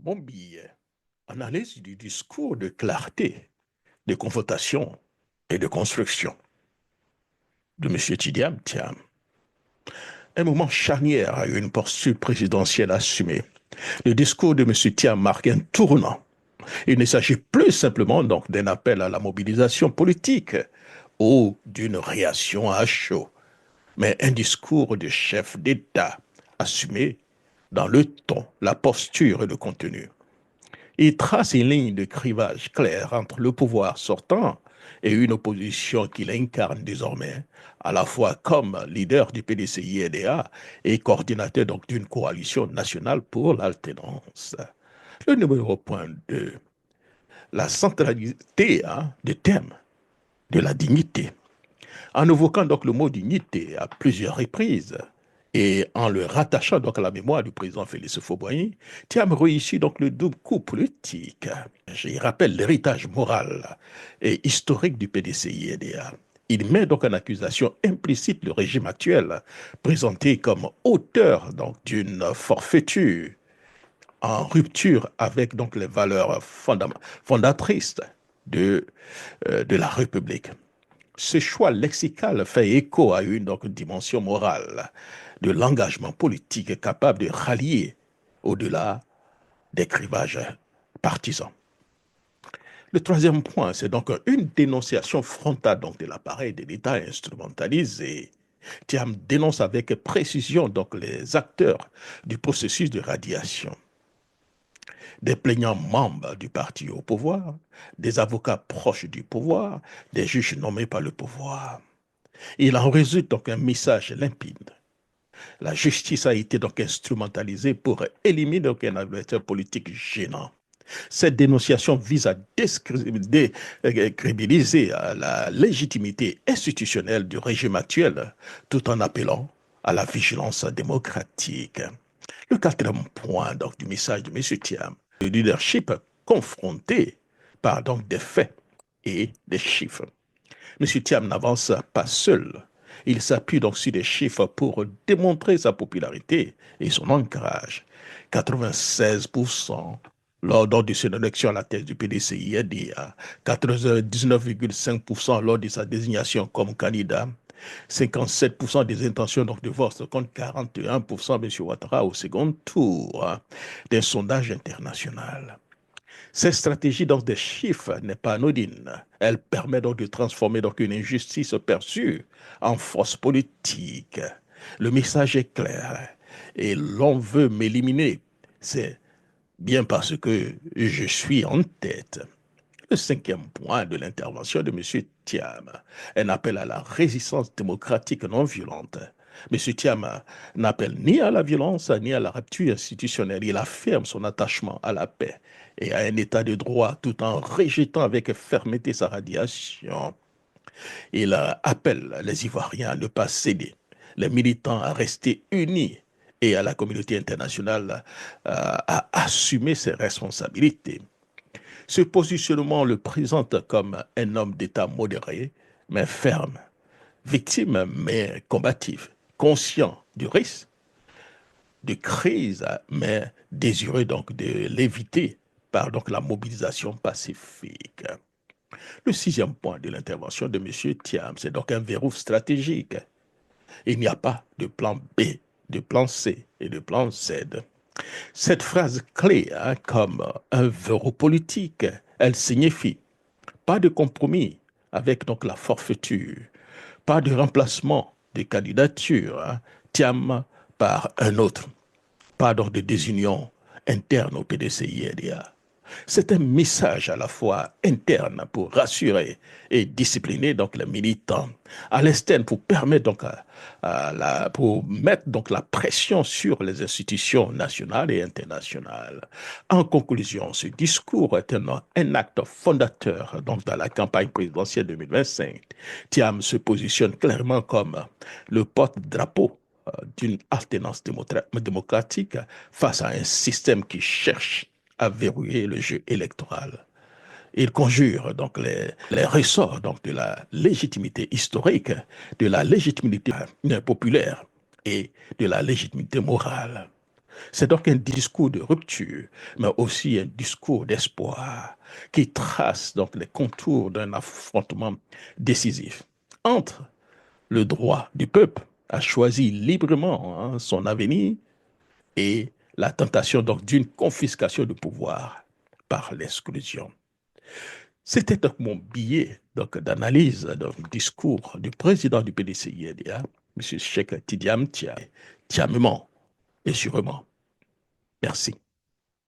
Mon billet, analyse du discours de clarté, de confrontation et de construction de M. Tidiane Thiam. Un moment charnière à une posture présidentielle assumée. Le discours de M. Thiam marque un tournant. Il ne s'agit plus simplement donc d'un appel à la mobilisation politique ou d'une réaction à chaud, mais un discours de chef d'État assumé dans le ton, la posture et le contenu. Il trace une ligne de clivage claire entre le pouvoir sortant et une opposition qu'il incarne désormais, à la fois comme leader du PDCI-EDA et coordinateur donc d'une coalition nationale pour l'alternance. Le numéro point 2, la centralité des thèmes de la dignité. En évoquant donc le mot dignité à plusieurs reprises et en le rattachant donc à la mémoire du président Félix Houphouët-Boigny, Thiam réussit donc le double coup politique. Je rappelle l'héritage moral et historique du PDCI-EDA. Il met donc en accusation implicite le régime actuel, présenté comme auteur donc d'une forfaiture en rupture avec donc les valeurs fondatrices de la République. Ce choix lexical fait écho à une donc, dimension morale de l'engagement politique capable de rallier au-delà des clivages partisans. Le troisième point, c'est donc une dénonciation frontale donc, de l'appareil de l'État instrumentalisé. Thiam dénonce avec précision donc, les acteurs du processus de radiation, des plaignants membres du parti au pouvoir, des avocats proches du pouvoir, des juges nommés par le pouvoir. Il en résulte donc un message limpide. La justice a été donc instrumentalisée pour éliminer donc un adversaire politique gênant. Cette dénonciation vise à décrédibiliser la légitimité institutionnelle du régime actuel, tout en appelant à la vigilance démocratique. Le quatrième point donc, du message de M. Thiam, le leadership confronté par donc des faits et des chiffres. M. Thiam n'avance pas seul. Il s'appuie donc sur des chiffres pour démontrer sa popularité et son ancrage. 96% lors de son élection à la tête du PDCI-EDA, 99,5% lors de sa désignation comme candidat, 57% des intentions donc de vote contre 41% M. Ouattara au second tour d'un sondage international. Cette stratégie donc des chiffres n'est pas anodine. Elle permet donc de transformer donc une injustice perçue en force politique. Le message est clair et l'on veut m'éliminer. C'est bien parce que je suis en tête. Le cinquième point de l'intervention de M. Thiam, un appel à la résistance démocratique non violente. M. Thiam n'appelle ni à la violence ni à la rupture institutionnelle. Il affirme son attachement à la paix et à un état de droit tout en rejetant avec fermeté sa radiation. Il appelle les Ivoiriens à ne pas céder, les militants à rester unis et à la communauté internationale à assumer ses responsabilités. Ce positionnement le présente comme un homme d'État modéré, mais ferme, victime mais combatif, conscient du risque de crise, mais désireux donc de l'éviter par donc la mobilisation pacifique. Le sixième point de l'intervention de M. Thiam, c'est donc un verrou stratégique. Il n'y a pas de plan B, de plan C et de plan Z. Cette phrase clé, comme un verrou politique, elle signifie pas de compromis avec donc la forfaiture, pas de remplacement de candidature, Thiam par un autre, pas donc de désunion interne au PDCI-EDA. C'est un message à la fois interne pour rassurer et discipliner donc les militants, à l'externe pour permettre donc pour mettre donc la pression sur les institutions nationales et internationales. En conclusion, ce discours est un acte fondateur donc dans la campagne présidentielle 2025. Thiam se positionne clairement comme le porte-drapeau d'une alternance démocratique face à un système qui cherche à verrouiller le jeu électoral. Il conjure donc les ressorts donc, de la légitimité historique, de la légitimité populaire et de la légitimité morale. C'est donc un discours de rupture, mais aussi un discours d'espoir qui trace donc les contours d'un affrontement décisif entre le droit du peuple à choisir librement son avenir et la tentation donc d'une confiscation de pouvoir par l'exclusion. C'était donc mon billet donc d'analyse d'un discours du président du PDCIDA, M. Cheikh Tidiane Tiamement et sûrement. Merci.